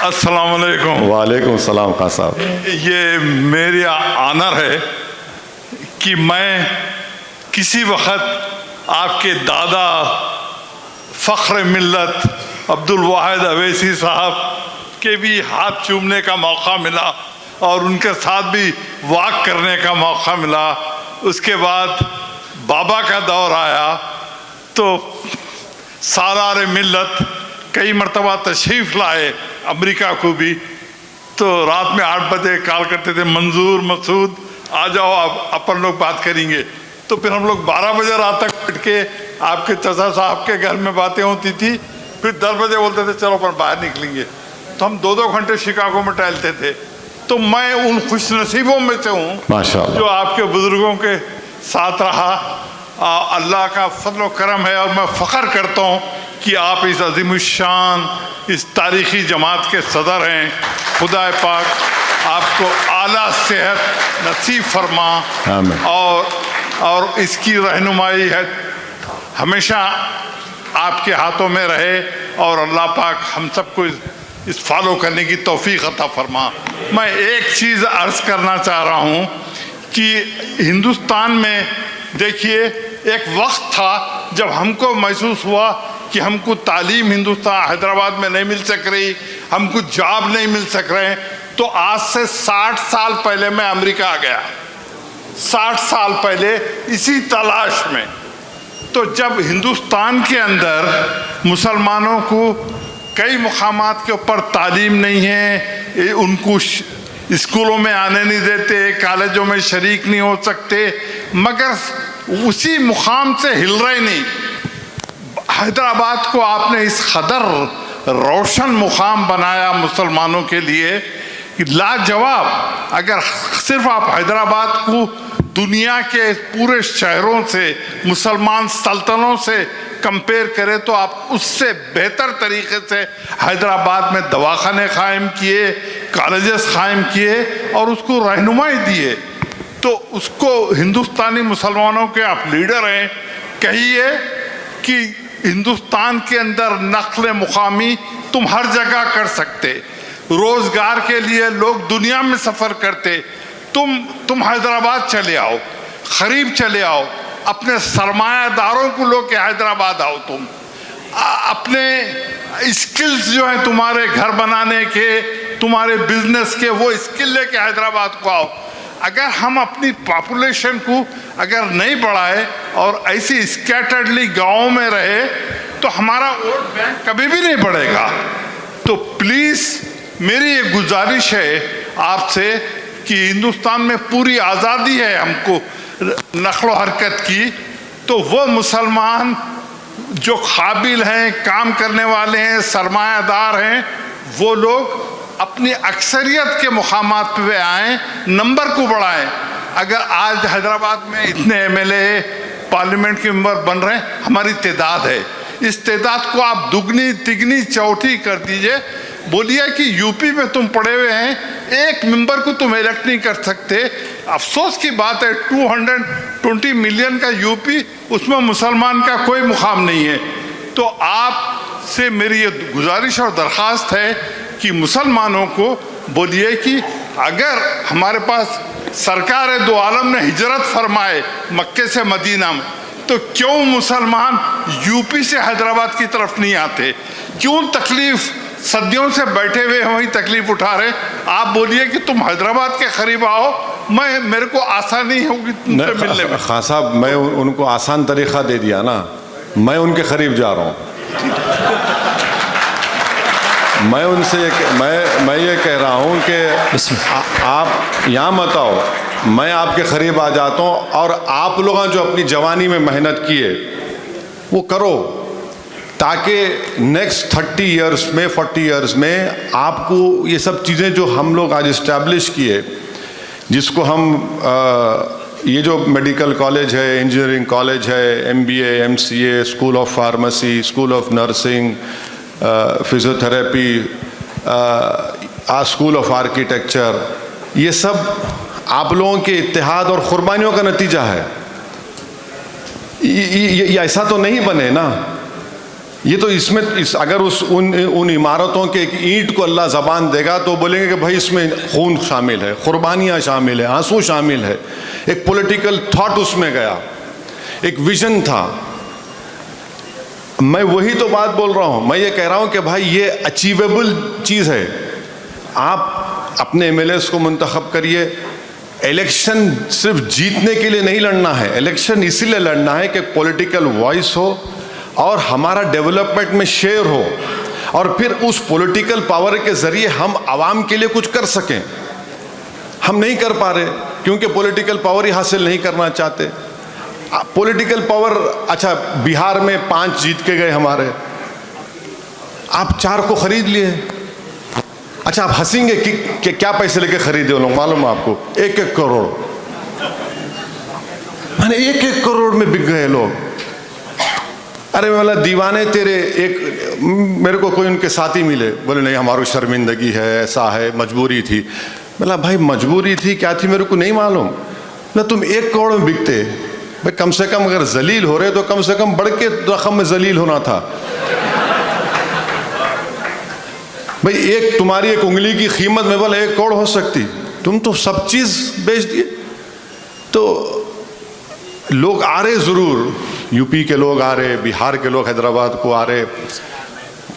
अस्सलाम वालेकुम। वालेकुम सलाम खान साहब। ये मेरी ऑनर है कि मैं किसी वक्त आपके दादा फ़ख्र मिल्लत अब्दुल वाहिद अवैसी साहब के भी हाथ चूमने का मौका मिला और उनके साथ भी वॉक करने का मौका मिला। उसके बाद बाबा का दौर आया तो सालार मिल्लत कई मरतबा तशरीफ़ लाए अमेरिका को भी, तो रात में 8 बजे कॉल करते थे, मंजूर मसूद आ जाओ आप अपन लोग बात करेंगे। तो फिर हम लोग 12 बजे रात तक बैठ के आपके चाचा साहब के घर में बातें होती थी। फिर 10 बजे बोलते थे चलो अपन बाहर निकलेंगे, तो हम 2-2 घंटे शिकागो में टहलते थे। तो मैं उन खुश नसीबों में से हूँ माशाअल्लाह जो आपके बुजुर्गों के साथ रहा। अल्लाह का फजल करम है और मैं फ़ख्र करता हूँ कि आप इस अज़ीमुश्शान इस तारीख़ी जमात के सदर हैं। खुदा पाक आपको आला सेहत नसीब फरमा और इसकी रहनुमाई है हमेशा आपके हाथों में रहे और अल्लाह पाक हम सबको इस फॉलो करने की तौफीक अता फरमा। मैं एक चीज़ अर्ज़ करना चाह रहा हूँ कि हिंदुस्तान में देखिए एक वक्त था जब हमको महसूस हुआ कि हमको तालीम हिंदुस्तान हैदराबाद में नहीं मिल सक रही, हमको जॉब नहीं मिल सक रहे। तो आज से 60 साल पहले मैं अमेरिका आ गया, 60 साल पहले इसी तलाश में। तो जब हिंदुस्तान के अंदर मुसलमानों को कई मुकामात के ऊपर तालीम नहीं है, उनको स्कूलों में आने नहीं देते, कॉलेजों में शरीक नहीं हो सकते, मगर उसी मुकाम से हिल रहे नहीं। हैदराबाद को आपने इस कदर रोशन मुकाम बनाया मुसलमानों के लिए कि लाजवाब। अगर सिर्फ आप हैदराबाद को दुनिया के पूरे शहरों से मुसलमान सल्तनतों से कंपेयर करें तो आप उससे बेहतर तरीके से हैदराबाद में दवाखाने कायम किए, कॉलेजेस कायम किए और उसको रहनुमाई दिए। तो उसको हिंदुस्तानी मुसलमानों के आप लीडर हैं, कहिए कि हिंदुस्तान के अंदर नस्ल मुकामी तुम हर जगह कर सकते, रोजगार के लिए लोग दुनिया में सफ़र करते, तुम हैदराबाद चले आओ, करीब चले आओ, अपने सरमायादारों को लो के हैदराबाद आओ, तुम अपने स्किल्स जो हैं तुम्हारे घर बनाने के, तुम्हारे बिजनेस के, वो स्किल लेके हैदराबाद को आओ। अगर हम अपनी पॉपुलेशन को अगर नहीं बढ़ाए और ऐसी स्कैटर्डली गाँव में रहे तो हमारा वोट बैंक कभी भी नहीं बढ़ेगा। तो प्लीज़ मेरी एक गुजारिश है आपसे कि हिंदुस्तान में पूरी आज़ादी है हमको नक्ल हरकत की, तो वो मुसलमान जो काबिल हैं, काम करने वाले हैं, सरमायादार हैं, वो लोग अपनी अक्सरियत के मुकामात पे आएँ, नंबर को बढ़ाएं। अगर आज हैदराबाद में इतने एमएलए पार्लियामेंट के मेंबर बन रहे हैं, हमारी तादाद है, इस तादाद को आप दुगनी तिगनी चौथी कर दीजिए। बोलिए कि यूपी में तुम पड़े हुए हैं, एक मेंबर को तुम इलेक्ट नहीं कर सकते। अफसोस की बात है 220 मिलियन का यूपी, उसमें मुसलमान का कोई मुकाम नहीं है। तो आपसे मेरी ये गुजारिश और दरख्वास्त है कि मुसलमानों को बोलिए कि अगर हमारे पास सरकार दो आलम ने हिजरत फरमाए मक्के से मदीना में, तो क्यों मुसलमान यूपी से हैदराबाद की तरफ नहीं आते? क्यों तकलीफ सदियों से बैठे हुए वही तकलीफ उठा रहे? आप बोलिए कि तुम हैदराबाद के करीब आओ, मेरे को आसानी होगी तुमसे मिलने में। खान साहब, मैं उनको आसान तरीक़ा दे दिया ना, मैं उनके करीब जा रहा हूँ। मैं उनसे मैं ये कह रहा हूँ कि आप यहाँ मत आओ, मैं आपके करीब आ जाता हूँ और आप लोग जो अपनी जवानी में मेहनत किए वो करो, ताकि नेक्स्ट 30 इयर्स में 40 इयर्स में आपको ये सब चीज़ें जो हम लोग आज इस्टेब्लिश किए, जिसको हम ये जो मेडिकल कॉलेज है, इंजीनियरिंग कॉलेज है, MBA, MCA, school of pharmacy, school of nursing, physiotherapy, school of architecture, ये सब आप लोगों के इत्तेहाद और कुर्बानियों का नतीजा है। ये ऐसा तो नहीं बने ना, ये तो इसमें अगर उन इमारतों के एक ईंट को अल्लाह ज़बान देगा तो बोलेंगे कि भाई इसमें खून शामिल है, कुर्बानियाँ शामिल है, आंसू शामिल है, एक पॉलिटिकल थॉट उसमें गया, एक विजन था। मैं वही तो बात बोल रहा हूँ। मैं ये कह रहा हूँ कि भाई ये अचीवेबल चीज़ है। आप अपने एमएलएस को मुंतखब करिए। इलेक्शन सिर्फ जीतने के लिए नहीं लड़ना है, इलेक्शन इसीलिए लड़ना है कि पॉलिटिकल वॉइस हो और हमारा डेवलपमेंट में शेयर हो, और फिर उस पॉलिटिकल पावर के ज़रिए हम आवाम के लिए कुछ कर सकें। हम नहीं कर पा रहे क्योंकि पॉलिटिकल पावर ही हासिल नहीं करना चाहते। पॉलिटिकल पावर, अच्छा बिहार में 5 जीत के गए हमारे, आप 4 को खरीद लिए। अच्छा आप हंसेंगे कि क्या पैसे लेके खरीदे वो लोग, मालूम है आपको? 1-1 करोड़, माने 1-1 करोड़ में बिक गए लोग। अरे बोला दीवाने तेरे, एक मेरे को कोई उनके साथी मिले, बोले नहीं हमारी शर्मिंदगी है, ऐसा है, मजबूरी थी। बोला भाई मजबूरी थी क्या थी मेरे को नहीं मालूम ना, तुम 1 करोड़ में बिकते भाई, कम से कम अगर जलील हो रहे तो कम से कम बढ़ के रकम में जलील होना था भाई। एक तुम्हारी एक उंगली की कीमत में बोला 1 करोड़ हो सकती, तुम तो सब चीज बेच दिए। तो लोग आ रहे जरूर, यूपी के लोग आ रहे, बिहार के लोग हैदराबाद को आ रहे,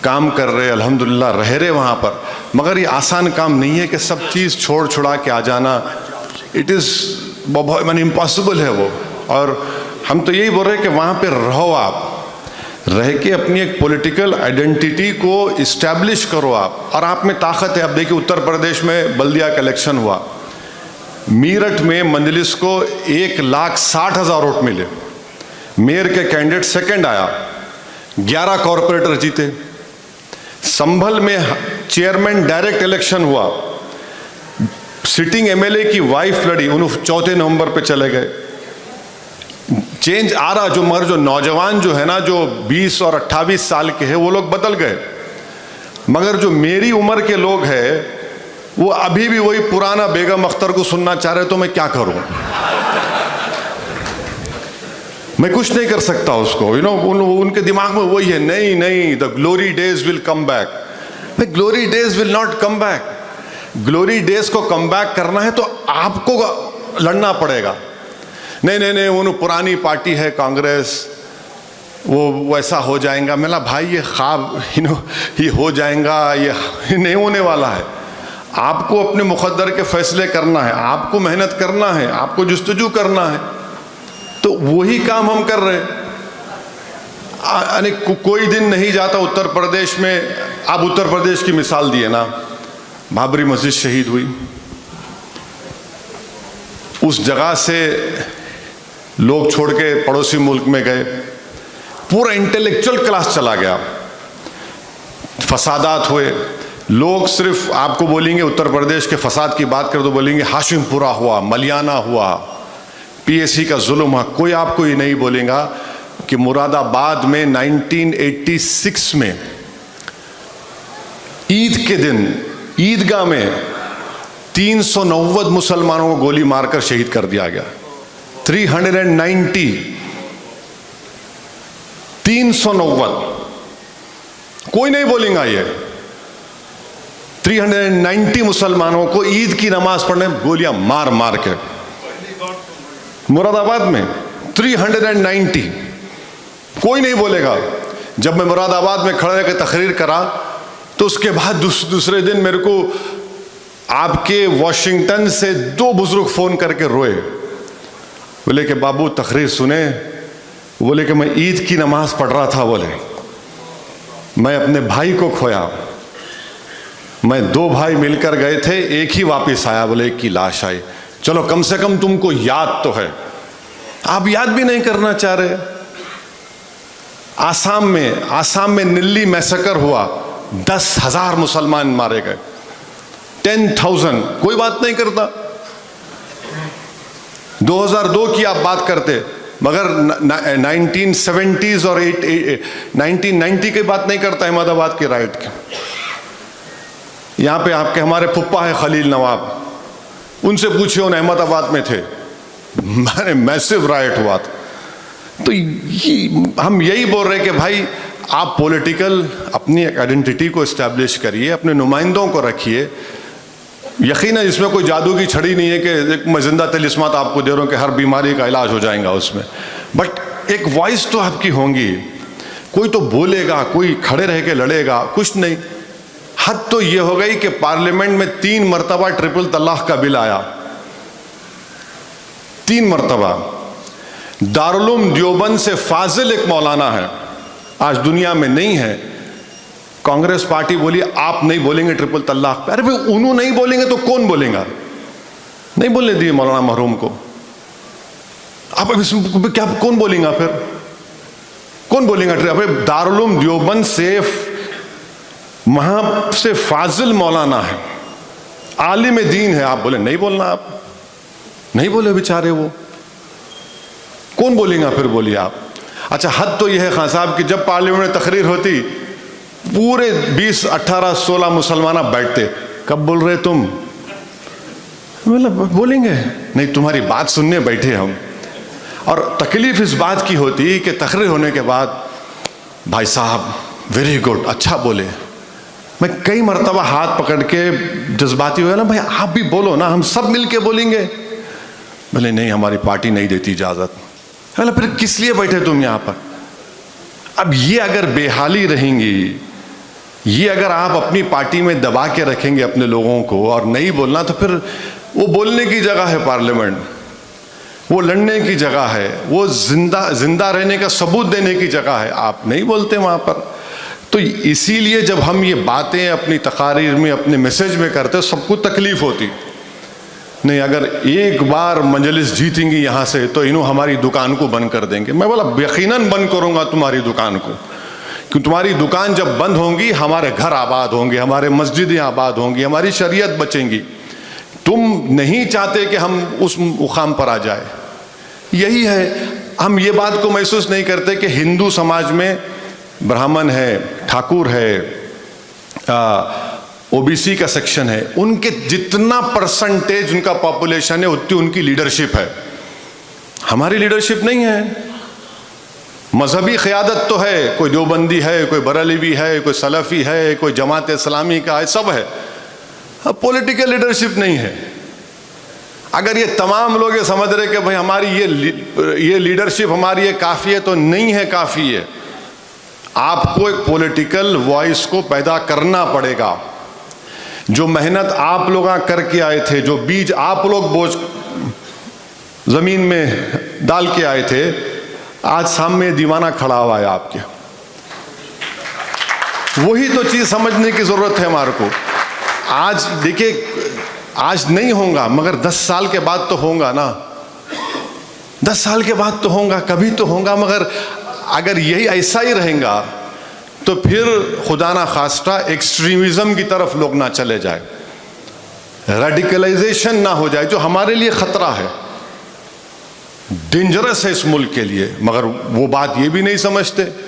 काम कर रहे, अल्हम्दुलिल्लाह रह रहे वहाँ पर, मगर ये आसान काम नहीं है कि सब चीज़ छोड़ छुड़ा के आ जाना। इट इज़ बहुत इम्पॉसिबल है वो। और हम तो यही बोल रहे हैं कि वहाँ पे रहो, आप रह के अपनी एक पॉलिटिकल आइडेंटिटी को इस्टेब्लिश करो आप, और आप में ताकत है। अब देखिए उत्तर प्रदेश में बल्दिया का इलेक्शन हुआ, मीरठ में मंजलिस को 1,60,000 वोट मिले, मेयर के कैंडिडेट सेकंड आया, 11 कॉरपोरेटर जीते। संभल में चेयरमैन डायरेक्ट इलेक्शन हुआ, सिटिंग एमएलए की वाइफ लड़ी, उन्होंने 4 नवंबर पे चले गए। चेंज आ रहा, जो मगर जो नौजवान जो है ना, जो 20 और 28 साल के हैं वो लोग बदल गए, मगर जो मेरी उम्र के लोग हैं वो अभी भी वही पुराना बेगम अख्तर को सुनना चाह रहे। तो मैं क्या करूं, मैं कुछ नहीं कर सकता उसको, यू नो, उनके दिमाग में वही है, नहीं नहीं the glory days will come back. Glory days will not come back. Glory days को कम बैक करना है तो आपको लड़ना पड़ेगा। नहीं नहीं नहीं, वो पुरानी पार्टी है कांग्रेस, वो वैसा हो जाएगा। मेरा भाई ये ख्वाब, ये हो जाएगा, ये नहीं होने वाला है। आपको अपने मुकद्दर के फैसले करना है, आपको मेहनत करना है, आपको जुस्तजू करना है। तो वही काम हम कर रहे हैं। कोई दिन नहीं जाता उत्तर प्रदेश में, आप उत्तर प्रदेश की मिसाल दिए ना, बाबरी मस्जिद शहीद हुई, उस जगह से लोग छोड़ के पड़ोसी मुल्क में गए, पूरा इंटेलेक्चुअल क्लास चला गया, फसादात हुए। लोग सिर्फ आपको बोलेंगे उत्तर प्रदेश के फसाद की बात कर तो बोलेंगे हाशिमपुरा हुआ, मलियाना हुआ, पीएससी का जुल्म हुआ। कोई आपको ये नहीं बोलेगा कि मुरादाबाद में 1986 में ईद के दिन ईदगाह में 390 मुसलमानों को गोली मारकर शहीद कर दिया गया। 390, 390, कोई नहीं बोलेगा ये। 390 मुसलमानों को ईद की नमाज पढ़ने गोलियां मार मार के, मुरादाबाद में 390, कोई नहीं बोलेगा। जब मैं मुरादाबाद में खड़े होकर तकरीर करा तो उसके बाद दूसरे दिन मेरे को आपके वॉशिंगटन से 2 बुजुर्ग फोन करके रोए, बोले कि बाबू तकरीर सुने, बोले कि मैं ईद की नमाज पढ़ रहा था, बोले मैं अपने भाई को खोया, मैं 2 भाई मिलकर गए थे, एक ही वापस आया, बोले एक की लाश आई। चलो कम से कम तुमको याद तो है, आप याद भी नहीं करना चाह रहे। आसाम में निल्ली मैसेकर हुआ, 10,000 मुसलमान मारे गए, 10,000, कोई बात नहीं करता। 2002 की आप बात करते, मगर 1970s और 1990 की बात नहीं करता अहमदाबाद के राइट की। यहाँ पे आपके हमारे फुप्पा है खलील नवाब, उनसे पूछिए, उन अहमदाबाद में थे, मैंने मैसिव राइट हुआ था। तो हम यही बोल रहे हैं कि भाई आप पॉलिटिकल अपनी आइडेंटिटी को इस्टेब्लिश करिए, अपने नुमाइंदों को रखिए। यकीन है इसमें कोई जादू की छड़ी नहीं है कि मैं जिंदा तिलिस्मात आपको दे रहा हूँ कि हर बीमारी का इलाज हो जाएगा उसमें, बट एक वॉइस तो आपकी होंगी। कोई तो बोलेगा, कोई खड़े रह के लड़ेगा, कुछ नहीं। हद तो ये हो गई कि पार्लियामेंट में 3 मरतबा ट्रिपल तलाक का बिल आया, 3 मरतबा। दारुल उलूम देवबंद से फाजिल एक मौलाना है, आज दुनिया में नहीं है। कांग्रेस पार्टी बोली आप नहीं बोलेंगे ट्रिपल तलाक पे। अरे भाई उन्होंने नहीं बोलेंगे तो कौन बोलेगा? नहीं बोलने दिए मौलाना मरहूम को। आप इसमें क्या कौन बोलेगा फिर? कौन बोलेगा? अरे दारुल उलूम देवबंद से वहां से फाजिल मौलाना है, आलिम दीन है, आप बोले नहीं बोलना। आप नहीं बोले बेचारे, वो कौन बोलेगा फिर? बोलिए आप। अच्छा, हद तो यह है खान साहब कि जब पार्लियामेंट में तकरीर होती पूरे 20, 18, 16 मुसलमान बैठते, कब बोल रहे तुम? मतलब बोलेंगे नहीं, तुम्हारी बात सुनने बैठे हम। और तकलीफ इस बात की होती कि तकरीर होने के बाद भाई साहब वेरी गुड, अच्छा बोले। मैं कई मरतबा हाथ पकड़ के जज्बाती हुआ ना, भाई आप भी बोलो ना, हम सब मिल के बोलेंगे। बोले नहीं, हमारी पार्टी नहीं देती इजाज़त। बोले फिर किस लिए बैठे तुम यहाँ पर? अब ये अगर बेहाली रहेंगी, ये अगर आप अपनी पार्टी में दबा के रखेंगे अपने लोगों को और नहीं बोलना, तो फिर वो बोलने की जगह है पार्लियामेंट, वो लड़ने की जगह है, वो जिंदा रहने का सबूत देने की जगह है। आप नहीं बोलते वहाँ पर। तो इसीलिए जब हम ये बातें अपनी तकारीर में, अपने मैसेज में करते, सबको तकलीफ होती। नहीं, अगर एक बार मजलिस जीतेंगी यहाँ से तो इन्हों हमारी दुकान को बंद कर देंगे। मैं बोला यकीनन बंद करूँगा तुम्हारी दुकान को, क्योंकि तुम्हारी दुकान जब बंद होंगी हमारे घर आबाद होंगे, हमारे मस्जिदें आबाद होंगी, हमारी शरीयत बचेंगी। तुम नहीं चाहते कि हम उस मुकाम पर आ जाए। यही है, हम ये बात को महसूस नहीं करते कि हिंदू समाज में ब्राह्मण है, ठाकुर है, ओबीसी का सेक्शन है, उनके जितना परसेंटेज उनका पॉपुलेशन है उतनी उनकी लीडरशिप है। हमारी लीडरशिप नहीं है। मजहबी क़यादत तो है, कोई देवबंदी है, कोई बरेलवी है, कोई सलफ़ी है, कोई जमात इस्लामी का है, सब है। अब पॉलिटिकल लीडरशिप नहीं है। अगर ये तमाम लोग ये समझ रहे कि भाई हमारी ये लीडरशिप हमारी ये काफ़ी है, तो नहीं है काफ़ी है। आपको एक पॉलिटिकल वॉइस को पैदा करना पड़ेगा। जो मेहनत आप लोग करके आए थे, जो बीज आप लोग बोझ जमीन में डाल के आए थे, आज सामने दीवाना खड़ा हुआ है आपके। वही तो चीज समझने की जरूरत है हमारे को। आज देखिए, आज नहीं होगा मगर 10 साल के बाद तो होगा ना। 10 साल के बाद तो होगा, कभी तो होगा। मगर अगर यही ऐसा ही रहेगा तो फिर खुदा ना खास्ता एक्सट्रीमिज्म की तरफ लोग ना चले जाए, रेडिकलाइजेशन ना हो जाए, जो हमारे लिए खतरा है, डेंजरस है इस मुल्क के लिए। मगर वो बात ये भी नहीं समझते।